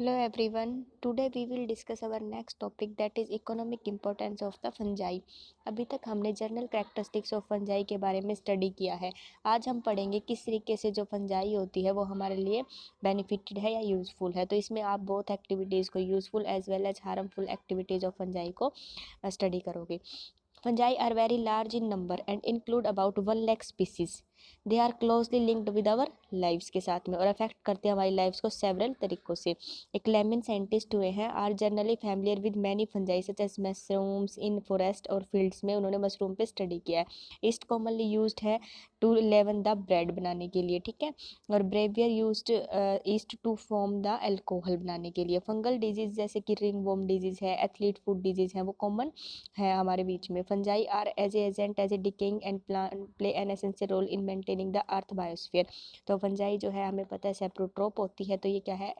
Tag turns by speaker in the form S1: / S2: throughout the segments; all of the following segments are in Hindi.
S1: Hello everyone. Today we will discuss our next topic, that is economic importance of the fungi. अभी तक हमने जनरल कैरेक्टरिस्टिक्स ऑफ फंजाई के बारे में स्टडी किया है। आज हम पढ़ेंगे किस तरीके से जो फंजाई होती है वो हमारे लिए बेनिफिटेड है या यूज़फुल है। तो इसमें आप बोथ एक्टिविटीज़ को, useful as well as harmful activities of fungi को स्टडी करोगे। Fungi are very large in number and include about 1 lakh species. They are closely linked with our lifes के साथ में और अफेक्ट करते हैं हमारी लाइफ्स को सेवरल तरीक़ों से। एक लेमन साइंटिस्ट हुए हैं, are generally familiar with many fungi such as mushrooms in forest और फील्ड्स में उन्होंने मशरूम पे स्टडी किया है। ईस्ट कॉमनली यूज्ड है टू लेवन द ब्रेड बनाने के लिए, ठीक है, और brewer used yeast to form the alcohol बनाने के लिए। फंगल डिजीज़ जैसे कि रिंग वॉर्म डिजीज़ है, एथलीट फूड डिजीज़ है, वो कॉमन है हमारे बीच में। Fungi are as agent as a decaying and play an essential role in maintaining the earth biosphere. तो फंजाई जो है हमें पता है सेप्रोट्रोप होती है, तो ये क्या है,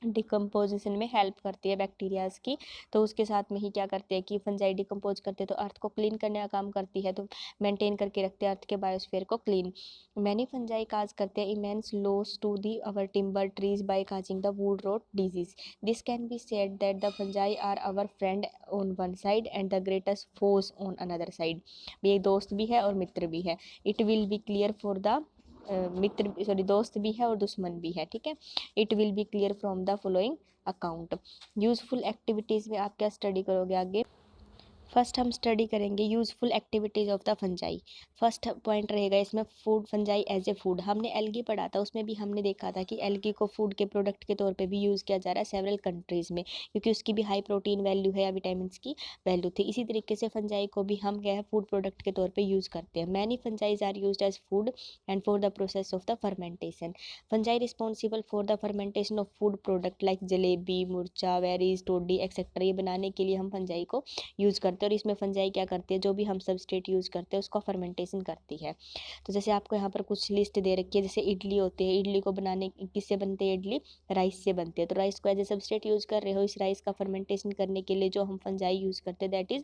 S1: डिकम्पोजिशन में हेल्प करती है बैक्टीरियाज की। तो उसके साथ में ही क्या करते हैं कि फंजाई डिकम्पोज करते हैं तो अर्थ को क्लीन करने का काम करती है, तो मेंटेन करके रखते हैं अर्थ के बायोस्फीयर को क्लीन। मैनी फंजाई काज करते हैं immense loss to the our timber trees by causing the wood rot disease. This can be said that the fungi are our friend on one side and the greatest force on another side. ये दोस्त भी है और मित्र भी है। It will be clear for the दोस्त भी है और दुश्मन भी है, ठीक है। It will be clear from the following account. Useful activities में आप क्या स्टडी करोगे आगे। फर्स्ट हम स्टडी करेंगे useful activities of the fungi. First point रहेगा इसमें food, fungi as a food. हमने एल्गी पढ़ा था, उसमें भी हमने देखा था कि एल्गी को फूड के प्रोडक्ट के तौर पे भी यूज़ किया जा रहा है सेवरल कंट्रीज़ में, क्योंकि उसकी भी हाई प्रोटीन वैल्यू है या विटामिन की वैल्यू थी। इसी तरीके से फंजाई को भी हम क्या है फूड प्रोडक्ट के तौर पर यूज़ करते हैं। Many fungi are use as food and for the process of the fermentation. Fungi responsible for the fermentation of food product like jalebi, मुरचा, वेरीज, टोडी एक्सेट्रा। ये बनाने के लिए हम फंजाई को यूज़ करते हैं और इसमें फंजाई क्या करती है, जो भी हम सबस्ट्रेट यूज़ करते हैं उसका फर्मेंटेशन करती है। तो जैसे आपको यहाँ पर कुछ लिस्ट दे रखी है, जैसे इडली होती है, इडली को बनाने किससे बनती है, इडली राइस से बनती है। तो राइस को एज ए सबस्ट्रेट यूज़ कर रहे हो, इस राइस का फर्मेंटेशन करने के लिए जो हम फंजाई यूज़ करते हैं दैट इज़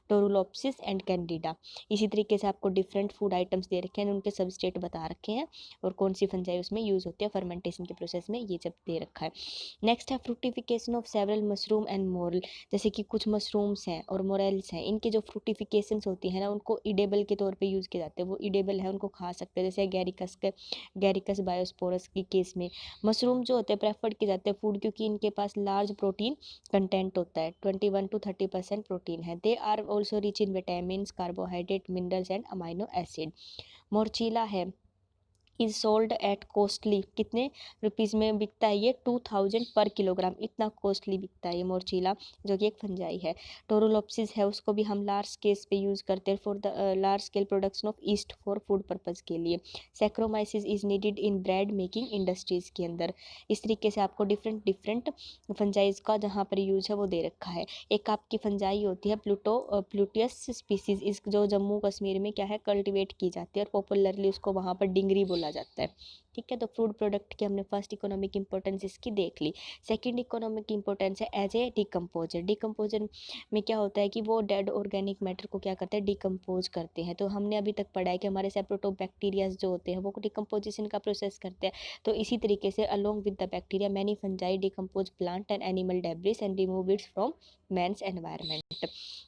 S1: टोरुलोप्सिस एंड कैंडिडा। इसी तरीके से आपको डिफरेंट फूड आइटम्स दे रखे हैं, उनके सबस्ट्रेट बता रखे हैं और कौन सी फंजाई उसमें यूज़ होती है फर्मेंटेशन के प्रोसेस में, ये जब दे रखा है। नेक्स्ट है fructification of several mushroom and morel. जैसे कि कुछ मशरूम्स हैं और मोरेल्स हैं, इनकी जो फ्रूटिफिकेशंस होती है ना उनको इडेबल के तौर पे यूज़ किए जाते हैं। वो इडेबल है, उनको खा सकते हैं, जैसे गैरिकस बायोस्पोरस की केस में। मशरूम जो होते हैं प्रेफर्ड किए जाते हैं फूड, क्योंकि इनके पास लार्ज प्रोटीन कंटेंट होता है, 21 to 30% प्रोटीन है। They are also rich in vitamin, carbohydrate, minerals and amino acid. Morchella है, इज सोल्ड एट कॉस्टली, कितने रुपीज़ में बिकता है ये, 2000 पर किलोग्राम, इतना कॉस्टली बिकता है ये मोरचीला, जो कि एक फंजाई है। टोरोलोप्सिस है, उसको भी हम लार्ज स्केल पे यूज़ करते हैं for the large scale production of east for food purpose के लिए। Saccharomyces is needed in bread making industries के अंदर। इस तरीके से आपको डिफरेंट डिफरेंट फंजाइज का जहाँ पर यूज है वो दे रखा है। एक आपकी फंजाई होती है प्लूटियस स्पीसीज, इस जो जम्मू कश्मीर में क्या है कल्टिवेट की जाती है और पॉपुलरली उसको वहाँ पर डिंगरी बोला जाता है, ठीक है। तो फूड प्रोडक्ट की हमने फर्स्ट इकोनॉमिक इंपॉर्टेंस इसकी देख ली। सेकंड इकोनॉमिक इंपॉर्टेंस है एज ए डिकम्पोजर। डिकम्पोजर में क्या होता है कि वो डेड ऑर्गेनिक मैटर को क्या करते हैं, डिकम्पोज करते हैं। तो हमने अभी तक पढ़ा है कि हमारे सेप्रोटोबैक्टीरियाज जो होते हैं वो डिकम्पोजिशन का प्रोसेस करते हैं। तो इसी तरीके से along with the bacteria many fungi decompose plant and animal debris and remove its from man's environment.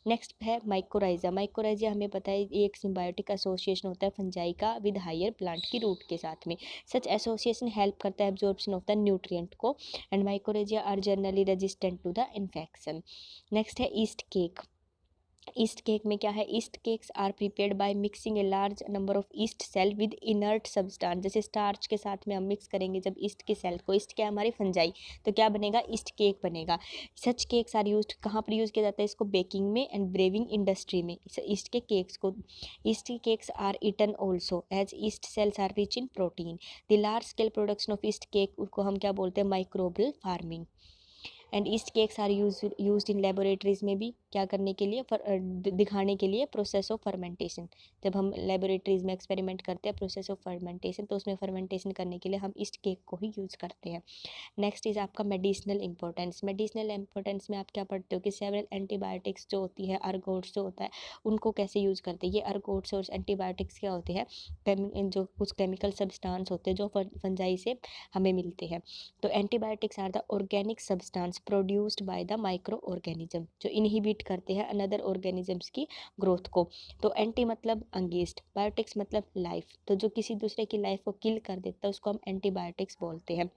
S1: Next है माइकोराइजा। माइकोराइजा हमें पता है एक सिम्बायोटिक एसोसिएशन होता है फंजाई का विद हायर प्लांट की रूट के साथ में। सच एसोसिएशन हेल्प करता है एब्जॉर्प्शन ऑफ द न्यूट्रिएंट को and mycorrhiza are generally resistant to the infection. Next है ईस्ट केक। ईस्ट केक में क्या है, yeast cakes are prepared by mixing a large number of yeast cell with inert substance. जैसे स्टार्च के साथ में हम मिक्स करेंगे जब ईस्ट के सेल को, ईस्ट क्या है हमारी फंजाई, तो क्या बनेगा, ईस्ट केक बनेगा। सच केक्स आर यूज्ड, कहाँ पर यूज़ किया जाता है इसको, बेकिंग में एंड ब्रेविंग इंडस्ट्री में ईस्ट के केक्स को। Yeast cakes are eaten also as yeast cells are rich in protein. The large scale production of yeast cake उसको हम क्या बोलते हैं, microbial farming. And yeast cakes are used in laboratories में भी क्या करने के लिए दिखाने के लिए प्रोसेस ऑफ फर्मेंटेशन। जब हम लेबोरेटरीज में एक्सपेरिमेंट करते हैं प्रोसेस ऑफ फर्मेंटेशन, तो उसमें फर्मेंटेशन करने के लिए हम इस केक को ही यूज़ करते हैं। नेक्स्ट इज़ आपका मेडिसिनल इंपॉर्टेंस। मेडिसिनल इंपॉर्टेंस में आप क्या पढ़ते हो कि सेवरल एंटीबायोटिक्स जो होती है, अर्गोट्स जो होता है, उनको कैसे यूज़ करते हैं। ये अर्गोट्स और एंटीबायोटिक्स क्या होते हैं, जो कुछ केमिकल सब्सटेंस होते हैं जो फंजाई से हमें मिलते हैं। तो antibiotics are the organic substance produced by the microorganism, जो इनहिबिट करते हैं अनदर ऑर्गेनिजम्स की ग्रोथ को। तो एंटी मतलब अगेंस्ट, बायोटिक्स मतलब लाइफ, तो जो किसी दूसरे की लाइफ को किल कर देता है उसको हम एंटीबायोटिक्स बोलते हैं।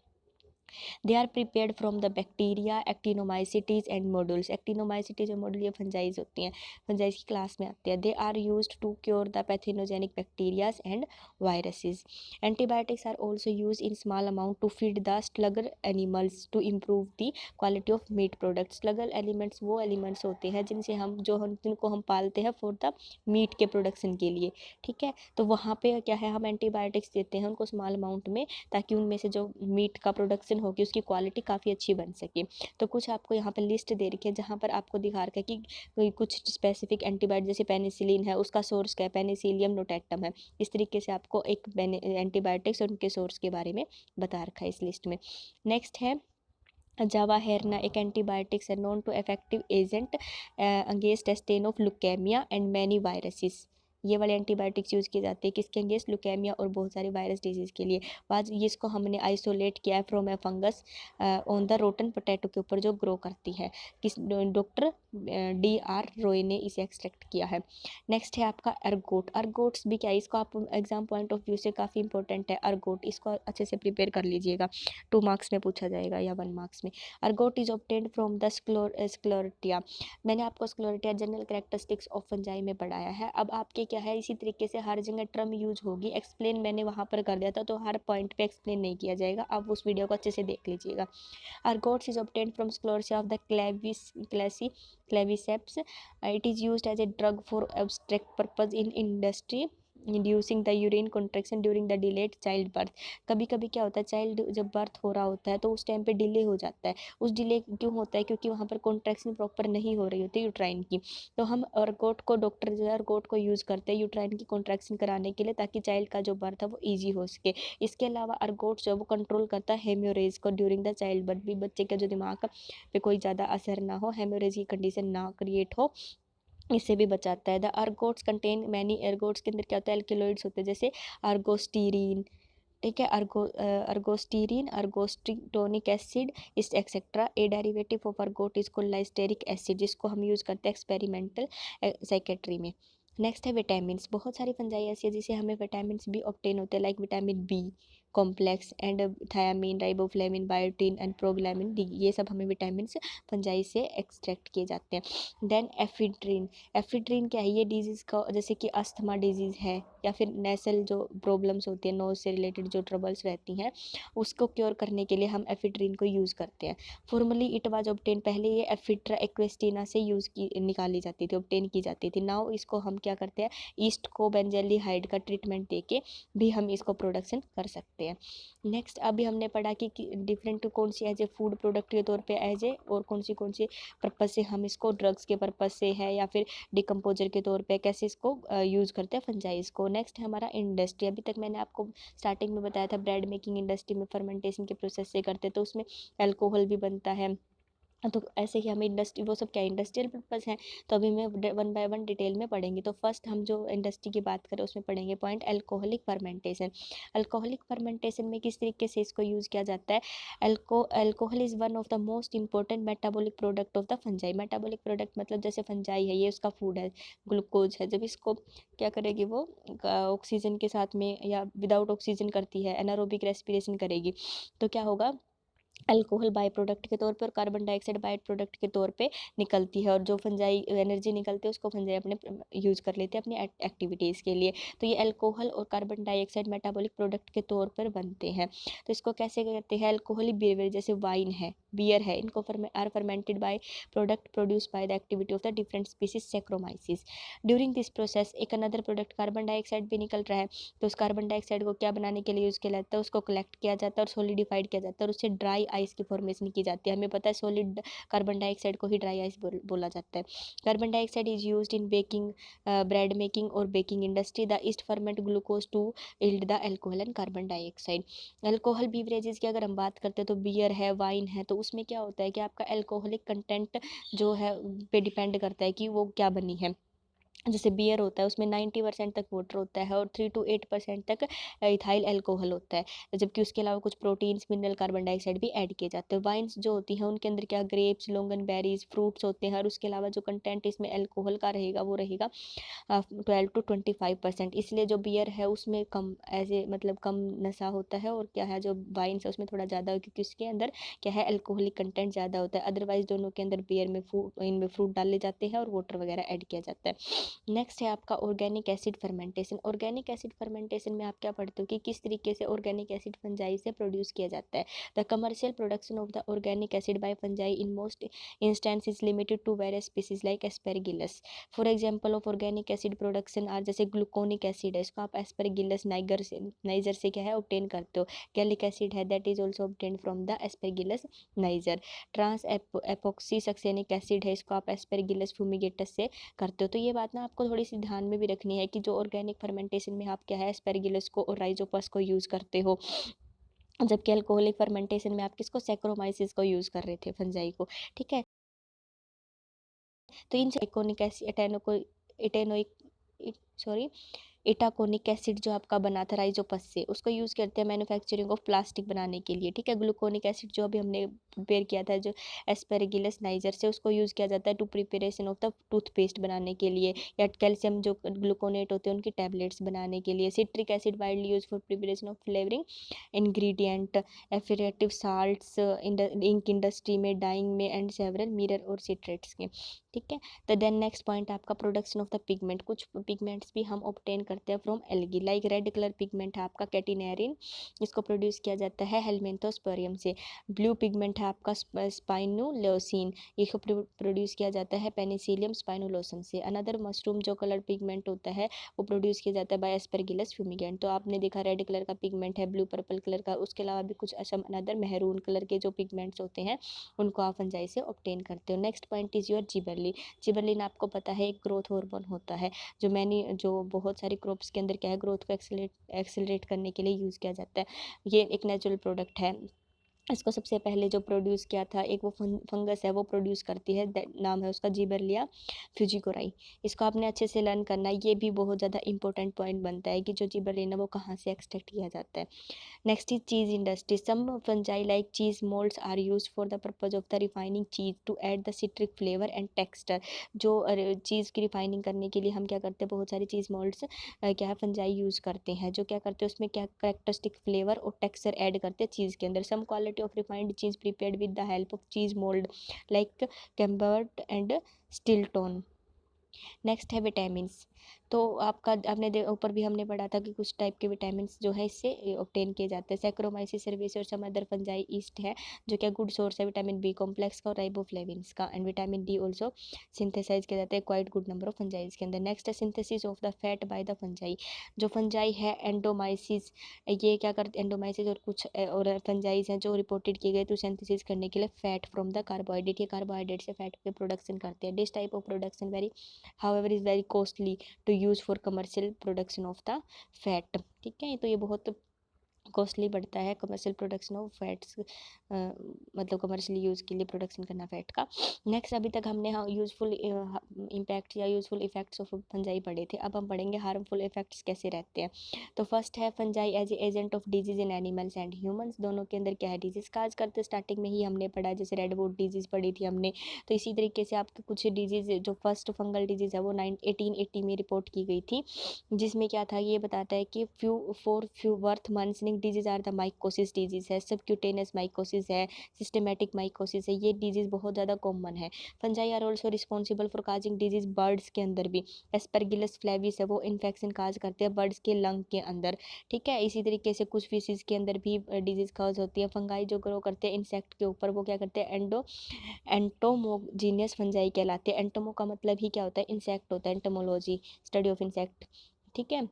S1: They are prepared from the bacteria, actinomycetes and modules. Actinomycetes और मॉड्यूल ये फंजाइज होती हैं, फंजाइज की क्लास में आती है। They are used to cure the pathogenic bacterias and viruses. Antibiotics are also use in small amount to feed the slaughter animals to improve the quality of meat products. Slaughter elements वो एलिमेंट्स होते हैं जिनको हम पालते हैं फॉर द मीट के प्रोडक्शन के लिए, ठीक है। तो वहाँ पे क्या है, हम एंटीबायोटिक्स देते हैं उनको स्मॉल अमाउंट में, ताकि उनमें से जो मीट का प्रोडक्शन होगी उसकी क्वालिटी काफ़ी अच्छी बन सके। तो कुछ आपको यहाँ पर लिस्ट दे रखी है जहाँ पर आपको दिखा रखा है कि कोई कुछ स्पेसिफिक एंटीबायोटिक, जैसे पेनिसिलिन है उसका सोर्स क्या है, पेनिसिलियम नोटेटम है। इस तरीके से आपको एक एंटीबायोटिक्स और उनके सोर्स के बारे में बता रखा है इस लिस्ट में। नेक्स्ट है जावा हेरना, एक एंटीबायोटिक्स है known to effective agent against strain of leukaemia and many viruses. ये वाले एंटीबायोटिक्स यूज़ किए जाते हैं किसके अगेंस्ट, लुकेमिया और बहुत सारे वायरस डिजीज़ के लिए। बाद ये इसको हमने आइसोलेट किया है from A fungus on the rotten potato के ऊपर जो ग्रो करती है। किस डॉक्टर DR रॉय ने इसे एक्सट्रैक्ट किया है। नेक्स्ट है आपका अर्गोट। अर्गोट्स भी क्या है, इसको आप एग्जाम पॉइंट ऑफ व्यू से काफ़ी इंपॉर्टेंट है अर्गोट, इसको अच्छे से प्रिपेयर कर लीजिएगा, 2 मार्क्स में पूछा जाएगा या 1 मार्क्स में। Ergot is obtained from the sclerotia. मैंने आपको sclerotia general characteristics of fungi में पढ़ाया है। अब आपके क्या है, इसी तरीके से हर जगह टर्म यूज होगी, एक्सप्लेन मैंने वहाँ पर कर दिया था, तो हर पॉइंट पे एक्सप्लेन नहीं किया जाएगा, आप उस वीडियो को अच्छे से देख लीजिएगा। Ergots is obtained from sclerotia of the claviceps. It is used as a drug for abstract purpose in industry, inducing the urine contraction during the delayed child birth. कभी कभी क्या होता है, चाइल्ड जब बर्थ हो रहा होता है तो उस टाइम पे डिले हो जाता है। उस डिले क्यों होता है, क्योंकि वहाँ पर कॉन्ट्रैक्शन प्रॉपर नहीं हो रही होती यूट्राइन की। तो हम अर्गोट को, डॉक्टर जो है अर्गोट को यूज़ करते हैं यूट्राइन की कॉन्ट्रैक्शन कराने के लिए, ताकि चाइल्ड का जो बर्थ है वो ईजी हो सके। इसके अलावा अर्गोट जो है वो कंट्रोल करता है हेम्योरेज को ड्यूरिंग द चाइल्ड बर्थ, भी बच्चे का जो दिमाग पे कोई ज़्यादा असर ना हो, हेम्योरेज की कंडीशन ना क्रिएट हो, इससे भी बचाता है। द अर्गोट्स कंटेन मैनी, अर्गोट्स के अंदर क्या होता है, एल्केलॉइड्स होते हैं, जैसे अर्गोस्टीरीन, ठीक है, अर्गोस्टीरीन, अर्गोस्टिटोनिक एसिड इस etcetera. A derivative of ergot is called lysergic acid, जिसको हम यूज़ करते हैं एक्सपेरिमेंटल साइकेट्री में। नेक्स्ट है विटामिन। बहुत सारी फंजाई ऐसी है जिसे हमें विटामिन भी ऑब्टेन होते हैं, like vitamin B complex and thiamine, riboflavin, biotin and प्रोग्लैमिन डी, ये सब हमें विटामिन फंजाई से एक्सट्रैक्ट किए जाते हैं। Then ephedrine. एफिड्रीन क्या है, ये डिजीज़ का, जैसे कि अस्थमा डिजीज़ है या फिर नेसल जो प्रॉब्लम्स होती है, नोज से रिलेटेड जो ट्रबल्स रहती हैं, उसको क्योर करने के लिए हम एफिड्रीन को यूज़ करते हैं। फॉर्मली इट वाज ऑब्टेन, पहले ये एफिड्रा एक्वेस्टिना से निकाली जाती थी, ऑब्टेन की जाती थी। नाउ इसको हम क्या करते हैं, ईस्ट को बेंजल्डिहाइड का ट्रीटमेंट देके भी हम इसको प्रोडक्शन कर सकते हैं। नेक्स्ट अभी हमने पढ़ा कि डिफरेंट कौन सी एज ए फूड प्रोडक्ट के तौर पे एज ए, और कौन सी पर्पज़ से हम इसको ड्रग्स के पर्पज़ से है या फिर डिकम्पोजर के तौर पे कैसे इसको यूज़ करते हैं फंजाइज को। नेक्स्ट है हमारा इंडस्ट्री। अभी तक मैंने आपको स्टार्टिंग में बताया था ब्रेड मेकिंग इंडस्ट्री में फर्मेंटेशन के प्रोसेस से करते हैं, तो उसमें अल्कोहल भी बनता है। तो ऐसे ही हमें इंडस्ट्री, वो सब क्या इंडस्ट्रियल पर्पज़ है, तो अभी मैं 1 बाय 1 डिटेल में पढ़ेंगे। तो फर्स्ट हम जो इंडस्ट्री की बात करें उसमें पढ़ेंगे point alcoholic fermentation. Alcoholic fermentation में किस तरीके से इसको यूज़ किया जाता है। Alcohol is one of the most important metabolic product of the fungi. Metabolic product मतलब जैसे फंजाई है, ये उसका फूड है, ग्लूकोज है, जब इसको क्या करेगी वो ऑक्सीजन के साथ में या विदाउट ऑक्सीजन करती है, एनारोबिक रेस्पिरेशन करेगी, तो क्या होगा, अल्कोहल बाय प्रोडक्ट के तौर पे और कार्बन डाइऑक्साइड बाय प्रोडक्ट के तौर पे निकलती है, और जो फंजाई एनर्जी निकलती है उसको फंजाई अपने यूज़ कर लेते हैं अपनी एक्टिविटीज़ के लिए। तो ये अल्कोहल और कार्बन डाइऑक्साइड मेटाबॉलिक प्रोडक्ट के तौर पर बनते हैं। तो इसको कैसे करते हैं, अल्कोहलिक बिहेवियर जैसे वाइन है, बियर है, इनको are fermented by product produce by the activity of the different species saccharomyces. During this process एक अनदर प्रोडक्ट कार्बन डाइऑक्साइड भी निकल रहा है, तो उस कार्बन डाइऑक्साइड को क्या बनाने के लिए यूज़ किया जाता है, उसको कलेक्ट किया जाता है और सोलिडिफाइड किया जाता है और उससे ड्राई ड्राई आइस की फॉर्मेशन की जाती है। हमें पता है सॉलिड कार्बन डाइऑक्साइड को ही ड्राई आइस बोला जाता है। Carbon dioxide is used in baking, bread making और baking industry. The yeast ferment glucose to yield the alcohol and carbon dioxide. Alcohol beverages की अगर हम बात करते हैं तो बियर है, वाइन है, तो उसमें क्या होता है कि आपका अल्कोहलिक कंटेंट जो है पे डिपेंड करता है कि वो क्या बनी है। जैसे बियर होता है उसमें 90% तक वाटर होता है और 3 to 8% तक इथाइल अल्कोहल होता है, जबकि उसके अलावा कुछ प्रोटीन्स, मिनरल, कार्बन डाइऑक्साइड भी ऐड किए जाते हैं। वाइन्स जो होती हैं उनके अंदर क्या ग्रेप्स, लोंगन बेरीज, फ्रूट्स होते हैं और उसके अलावा जो कंटेंट इसमें अल्कोहल का रहेगा वो रहेगा 12 to 25%। इसलिए जो बियर है उसमें कम ऐसे मतलब कम नशा होता है और क्या है जो वाइन्स है उसमें थोड़ा ज़्यादा, क्योंकि उसके अंदर क्या है अल्कोहलिक कंटेंट ज़्यादा होता है। अदरवाइज दोनों के अंदर बियर में इनमें फ्रूट डाले जाते हैं और वाटर वगैरह ऐड किया जाता है। नेक्स्ट है आपका organic acid fermentation. Organic acid fermentation में आप क्या पढ़ते हो कि किस तरीके से ऑर्गेनिक एसिड फंजाई से प्रोड्यूस किया जाता है। The commercial production of the organic acid by fungi in most instance is limited to various species like Aspergillus. For example of organic acid production are, जैसे ग्लूकोनिक एसिड है, इसको आप एस्पेरगिलस नाइजर से क्या है ऑब्टेन करते हो। गैलिक एसिड है that is also obtain from the Aspergillus niger. Trans epoxy succinic acid है, इसको आप एस्पेरगिलस फ्यूमिगेटस से करते हो। तो ये बात ना आपको थोड़ी सी ध्यान में भी रखनी है कि जो ऑर्गेनिक फर्मेंटेशन में आप क्या है एस्पेरगिलस को और राइजोपस को यूज़ करते हो, जबकि अल्कोहलिक फर्मेंटेशन में आप किसको सैक्रोमाइसिस को यूज़ कर रहे थे फंजाई को। ठीक है, तो इन इकोनिक एसिड इटेनोइक सॉरी इटाकोनिक एसिड जो आपका बना था राइजोपस से, उसको यूज़ करते हैं मैन्युफैक्चरिंग ऑफ प्लास्टिक बनाने के लिए। ठीक है, ग्लूकोनिक एसिड जो अभी हमने प्रिपेयर किया था जो एस्पेरेगिलस नाइजर से, उसको यूज़ किया जाता है to preparation of the toothpaste बनाने के लिए, या कैल्शियम जो ग्लूकोनेट होते हैं उनकी टैबलेट्स बनाने के लिए। Citric acid widely use for preparation of flavouring ingredient, एफिरेटिव साल्ट्स इंक इंडस्ट्री में, डाइंग में एंड सेवरल मिरर और सिट्रेट्स के। ठीक है, तो देन नेक्स्ट पॉइंट आपका प्रोडक्शन ऑफ द पिगमेंट। कुछ पिगमेंट्स भी हम ऑब्टेन करते हैं from algae, like red colour pigment है आपका कैटिनेरिन, इसको प्रोड्यूस किया जाता है हेलमिंथोस्पोरियम से। ब्लू पिगमेंट है आपका स्पाइनुलोसिन, इसको प्रोड्यूस किया जाता है पेनिसिलियम स्पाइनुलोसम से। अनदर मशरूम जो कलर पिगमेंट होता है वो प्रोड्यूस किया जाता है बाय एस्परगिलस फ्यूमिगेंट। तो आपने देखा रेड कलर का पिगमेंट है, ब्लू पर्पल कलर का, उसके अलावा भी कुछ असम अनदर मेहरून कलर के जो पिगमेंट्स होते हैं उनको आप फंजाई से ऑब्टेन करते हो। Next point is your gibberellin. Gibberellin आपको पता है एक ग्रोथ हार्मोन होता है जो बहुत सारी क्रॉप्स के अंदर क्या है ग्रोथ को एक्सेलरेट करने के लिए यूज़ किया जाता है। ये एक नेचुरल प्रोडक्ट है। इसको सबसे पहले जो प्रोड्यूस किया था एक वो फंगस है वो प्रोड्यूस करती है, नाम है उसका जिबरलिया फ्यूजिकोराई। इसको आपने अच्छे से लर्न करना है, ये भी बहुत ज़्यादा इंपॉर्टेंट पॉइंट बनता है कि जो जिबरलिन है वो कहाँ से एक्सट्रैक्ट किया जाता है। Next is cheese industry. Some fungi like cheese moulds are used for the purpose of the refining cheese to add the citric flavour and texture. जो चीज़ की रिफाइनिंग करने के लिए हम क्या करते हैं, बहुत सारी चीज़ मोल्ड्स क्या है फंजाई यूज़ करते हैं, जो क्या करते हैं उसमें क्या करेक्टरिस्टिक फ्लेवर और टेक्सचर ऐड करते हैं चीज़ के अंदर। Some quality of refined cheese prepared with the help of cheese mould like Camembert and Stilton. Next है विटामिन्स। तो आपने ऊपर भी हमने पढ़ा था कि कुछ टाइप के विटामिन्स जो है इससे ऑब्टेन किए जाते हैं। सैक्रोमाइसिस सर्विस और सम अदर फंजाई ईस्ट है जो क्या गुड सोर्स है विटामिन बी कॉम्प्लेक्स का और राइबोफ्लेविन्स का, and vitamin D also synthesize किया जाता है quite good number of fungi के अंदर। नेक्स्ट है synthesis of the fat by the fungi. जो फंजाई है एंडोमाइसिस, ये क्या करते एंडोमाइसिस और कुछ और फंजाइज हैं जो रिपोर्टेड किए गए तो सिंथेसिस करने के लिए फैट फ्रॉम द कार्बोहाइड्रेट, ये कार्बोहाइड्रेट से फैट के प्रोडक्शन करते हैं। This type of production very however is very costly to use for commercial production of the fat। ठीक है, तो ये बहुत कॉस्टली पड़ता है कमर्शियल प्रोडक्शन ऑफ फैट्स, मतलब कमर्शियल यूज़ के लिए प्रोडक्शन करना फैट का। नेक्स्ट अभी तक हमने यूज़फुल इम्पैक्ट या यूज़फुल इफेक्ट्स ऑफ फंजाई पढ़े थे, अब हम पढ़ेंगे हार्मफुल इफेक्ट्स कैसे रहते हैं। तो फर्स्ट है fungi as a agent of disease in animals and humans. दोनों के अंदर क्या है डिजीज़ का आज करते स्टार्टिंग में ही हमने पढ़ा, जैसे रेड वुड डिजीज़ पढ़ी थी हमने। तो इसी तरीके से आपके कुछ डिजीज़, जो फर्स्ट फंगल डिजीज़ है वो 1880 में रिपोर्ट की गई थी, जिसमें क्या था ये बताता है कि few worth mentioning disease are the mycosis disease है, सबक्यूटेनियस माइकोसिस है, सिस्टेमेटिक माइकोसिस है, ये डिजीज़ बहुत ज़्यादा कॉमन है। Fungi are also responsible for causing disease birds के अंदर भी। एस्परगिलस फ्लेविस है वो इन्फेक्शन काज करते हैं बर्ड्स के लंग के अंदर। ठीक है, इसी तरीके से कुछ फिशेज के अंदर भी डिजीज़ काज होती है। फंगाई जो ग्रो करते हैं इंसेक्ट के ऊपर वो क्या करते हैं एंटोमोजीनियस फंजाई कहलाते हैं। एंटोमो का मतलब ही क्या होता है इंसेक्ट होता है, एंटोमोलॉजी स्टडी ऑफ इंसेक्ट। ठीक है,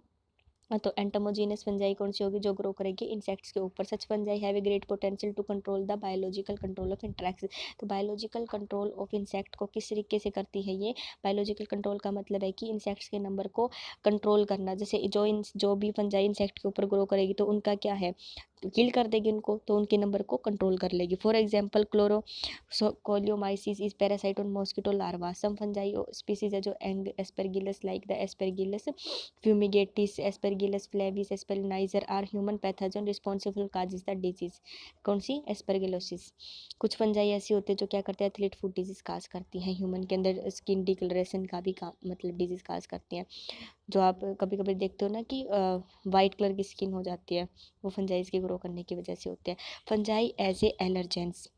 S1: तो एंटोमोजेनस फंजाई कौन सी होगी, जो ग्रो करेगी इंसेक्ट्स के ऊपर। Such fungi have a great potential to control the biological control of इंट्रैक्स। तो बायोलॉजिकल कंट्रोल ऑफ इंसेक्ट को किस तरीके से करती है ये, बायोलॉजिकल कंट्रोल का मतलब है कि इंसेक्ट्स के नंबर को कंट्रोल करना। जैसे जो भी फंजाई इंसेक्ट के ऊपर ग्रो करेगी तो उनका क्या है, किल कर देगी उनको, तो उनके नंबर को कंट्रोल कर लेगी। For example Coelomomyces is parasite on mosquito larva. Some fungi species है जो Aspergillus like the Aspergillus fumigatus, Aspergillus flavus, Aspergillus niger are human pathogen responsible causes the disease. कौन सी, एस्परगिलोसिस। कुछ फंजाई ऐसी होती है जो क्या करते हैं, एथलीट फुट डिजीज काज करती हैं ह्यूमन के अंदर, स्किन डिकलरेशन का भी काम मतलब डिजीज काज करती हैं। जो आप कभी कभी देखते हो ना कि वाइट कलर की स्किन हो जाती है, वो फंजाइज के ग्रो करने की वजह से होते हैं। फंजाई एज ए एलर्जेंस,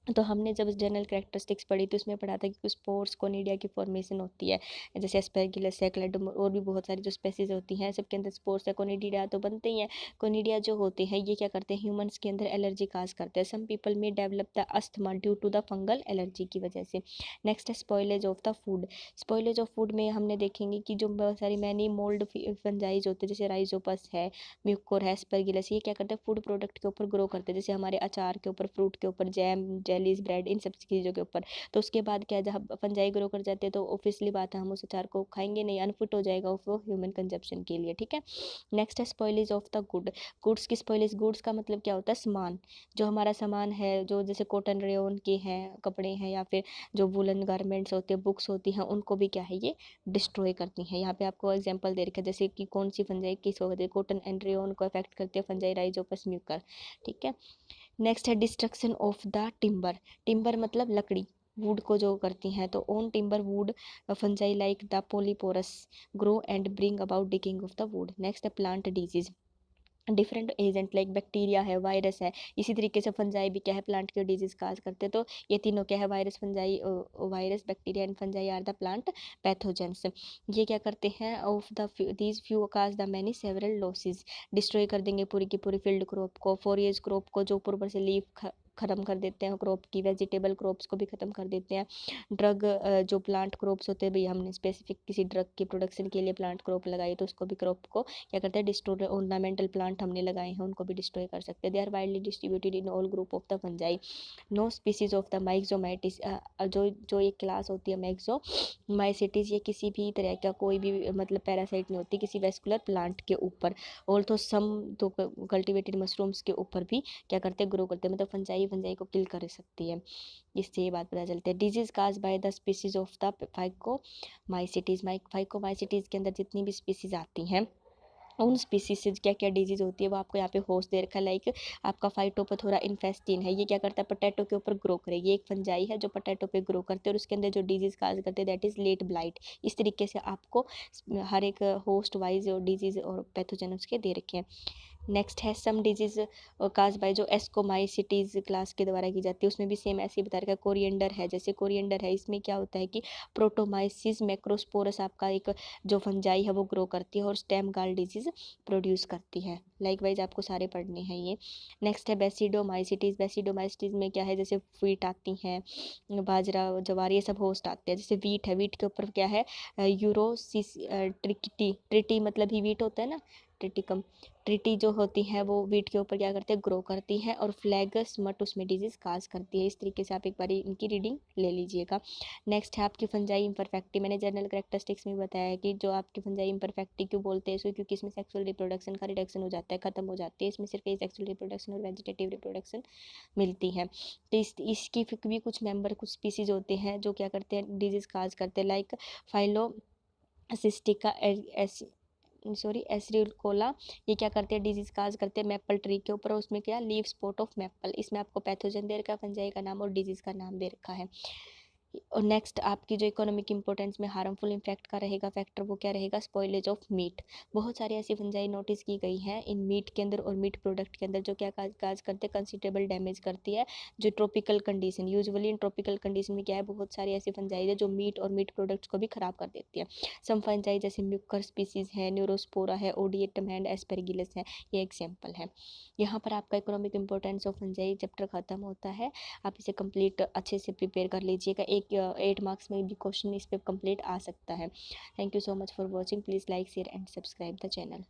S1: तो हमने जब जनरल कैरेक्टरिस्टिक्स पढ़ी थी उसमें पढ़ा था कि कुछ स्पोर्स कोनिडिया की फॉर्मेशन होती है, जैसे एस्पेरगिलस है, क्लेडोम और भी बहुत सारी जो स्पेसीज होती हैं, सबके अंदर स्पोर्स है, कोनिडिया तो बनते ही हैं। कोनिडिया जो होते हैं ये क्या करते हैं, ह्यूमंस के अंदर एलर्जी काज करते हैं। सम पीपल में develop the asthma due to the fungal allergy की वजह से। नेक्स्ट है spoilage of the food. Spoilage of food में हमने देखेंगे कि जो बहुत सारी मैनी मोल्ड फंजाइज होते हैं, जैसे राइजोपस है, म्यूकोर है, एस्परगिलस, ये क्या करते हैं, फूड प्रोडक्ट के ऊपर ग्रो करते हैं, जैसे हमारे अचार के ऊपर, फ्रूट के ऊपर, जैम, जेलीज, ब्रेड, इन सब चीज़ों के ऊपर। तो उसके बाद क्या है, जब फंजाई ग्रो कर जाते हैं तो ऑब्वियसली बात है हम उस अचार को खाएंगे नहीं, अनफिट हो जाएगा वो ह्यूमन कंजप्शन के लिए, ठीक है। नेक्स्ट है स्पॉइलेज ऑफ द गुड्स की स्पॉइलेज। गुड्स का मतलब क्या होता है, सामान, जो हमारा सामान है, जो जैसे कॉटन रेयन के हैं कपड़े हैं, या फिर जो वुलन गारमेंट्स होते हैं, बुक्स होती हैं, उनको भी क्या है ये डिस्ट्रॉय करती हैं। यहाँ पे आपको एग्जांपल दे रखा है, जैसे कि कौन सी फंजाई किस वजह से, कॉटन एंड रेयन को अफेक्ट करते हैं फंजाई राइजोपस म्यूकर, ठीक है। नेक्स्ट है destruction of the timber. Timber मतलब लकड़ी, वुड को जो करती हैं, तो on timber wood fungi like the Polyporus grow and bring about decaying of the wood. Next है plant disease. Different agent like bacteria है, वायरस है, इसी तरीके से फंजाई भी क्या है, प्लांट के डिजीज काज करते हैं। तो ये तीनों क्या है, virus, fungi, virus, bacteria and fungi are the plant pathogens. ये क्या करते हैं, of the these few cause the many several losses. Destroy कर देंगे पूरी की पूरी फील्ड क्रॉप को, फोरिएज क्रॉप को, जो ऊपर से लीफ ख़त्म कर देते हैं क्रॉप की, वेजिटेबल क्रॉप्स को भी ख़त्म कर देते हैं। ड्रग जो प्लांट क्रॉप्स होते हैं, भाई हमने स्पेसिफिक किसी ड्रग की प्रोडक्शन के लिए प्लांट क्रॉप लगाई तो उसको भी क्रॉप को क्या करते हैं, डिस्ट्रॉय। ऑर्नामेंटल प्लांट हमने लगाए हैं उनको भी डिस्ट्रॉय कर सकते हैं। They are widely distributed in all group of the fungi. No species of the myxomycetes, जो एक क्लास होती है माइक्सोमाइसिटिस, ये किसी भी तरह का कोई भी मतलब पैरासाइट नहीं होती किसी वेस्कुलर प्लांट के ऊपर। ऑल्सो सम तो कल्टिवेटेड मशरूम्स के ऊपर भी क्या करते हैं, ग्रो करते हैं, मतलब फंजाई को किल कर सकती है। इससे ये बात पता चलती है। Disease cause by the species of the phycomycetes. Phycomycetes के अंदर जितनी भी स्पीसीज आती हैं, उन स्पीसीज से क्या क्या डिजीज होती है वो आपको यहाँ पे होस्ट दे रखा है। लाइक आपका फाइटोपथोरा इन्फेस्टिन है, ये क्या करता है, पोटैटो के ऊपर ग्रो करेगी, एक फंजाई है जो पोटैटो पे ग्रो करते हैं, और उसके अंदर जो डिजीज काज करते हैं दैट इज लेट ब्लाइट। इस तरीके से आपको हर एक होस्ट वाइज और डिजीज और पैथोजन उसके दे रखे हैं। नेक्स्ट है सम डिजीज काज बाय, जो एस्कोमाइसिटीज क्लास के द्वारा की जाती है, उसमें भी सेम ऐसे ही बता रखा है। कोरिएंडर है, जैसे कोरिएंडर है, इसमें क्या होता है कि प्रोटोमाइसिस मैक्रोस्पोरस आपका एक जो फंजाई है वो ग्रो करती है और स्टेम गाल डिजीज प्रोड्यूस करती है। लाइकवाइज आपको सारे पढ़ने हैं ये। नेक्स्ट है बेसिडोमाइसिटीज। बेसिडोमाइसिटीज में क्या है, जैसे वीट आती हैं, बाजरा, ज्वार, ये सब होस्ट आते हैं। जैसे वीट है, वीट के ऊपर क्या है, यूरोसिस ट्रिटी मतलब ही वीट होता है ना, ट्रिटिकम, ट्रिटी जो होती है वो वीट के ऊपर क्या करते हैं, ग्रो करती है, और फ्लैगस मट उसमें डिजीज काज करती है। इस तरीके से आप एक बार इनकी रीडिंग ले लीजिएगा। नेक्स्ट है आपकी फंजाई इम्परफेक्टी। मैंने जनरल कैरेक्टरिस्टिक्स में बताया है कि जो आपकी फंजाई इम्परफेक्टी क्यों बोलते हैं इसको, क्योंकि इसमें सेक्सुअल रिप्रोडक्शन का रिडक्शन हो जाता है, खत्म हो जाती है, इसमें सिर्फ ये सेक्सुअल रिप्रोडक्शन और वेजिटेटिव रिप्रोडक्शन मिलती है। तो इसकी भी कुछ मेंबर, कुछ स्पीसीज होते हैं जो क्या करते हैं, डिजीज काज करते हैं, लाइक फाइलो सिस्टिका एसरिकोला। ये क्या करते हैं, डिजीज काज करते हैं मैपल ट्री के ऊपर, उसमें क्या, लीव स्पॉट ऑफ मैपल। इसमें आपको पैथोजन दे रखा है, फंजाई का नाम और डिजीज का नाम दे रखा है। और नेक्स्ट आपकी जो इकोनॉमिक इंपॉर्टेंस में हार्मफुल इम्पैक्ट का रहेगा फैक्टर, वो क्या रहेगा, स्पॉइलेज ऑफ मीट। बहुत सारी ऐसी फंजाई नोटिस की गई हैं इन मीट के अंदर और मीट प्रोडक्ट के अंदर, जो क्या काज करते हैं, कंसिडरेबल डैमेज करती है। जो tropical condition, usually in tropical condition में क्या है, बहुत सारी ऐसी फंजाई है जो मीट और मीट प्रोडक्ट्स को भी खराब कर देती है। सम फंजाई जैसे म्यूकर स्पीसीज है, न्यूरोस्पोरा है, ओडिएटम एंड एस्पेरगिलस है, ये एग्जाम्पल है। यहाँ पर आपका economic importance of fungi chapter खत्म होता है। आप इसे कंप्लीट अच्छे से प्रिपेयर कर लीजिएगा, एक 8 मार्क्स में भी क्वेश्चन इस पर कंप्लीट आ सकता है। Thank you so much for watching. Please like share and subscribe the channel.